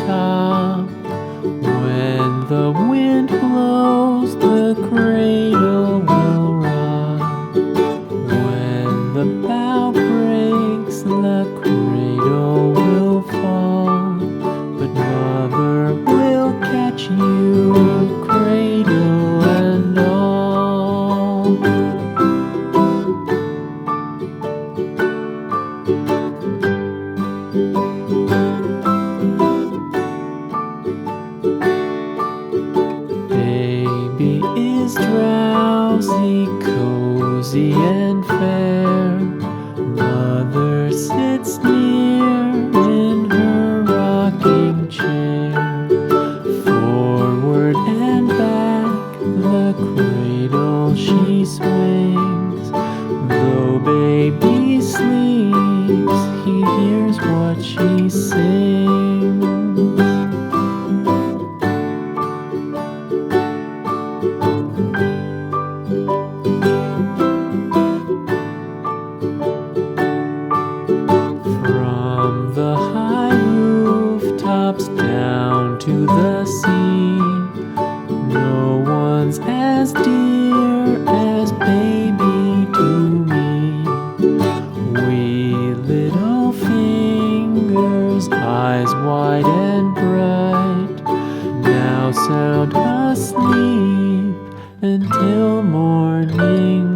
top. When the wind blows, the cradle will rock. When the bough breaks, the cradle will fall. But Mother will catch you, cradle and all. Baby is drowsy, cozy and fair. Mother sits near in her rocking chair. Forward and back, the cradle she swings. Though baby sleeps, he hears what she sings. From the high rooftops down to the sea, no one's as dear as baby to me. Wee little fingers, eyes wide and bright, now sound asleep until morning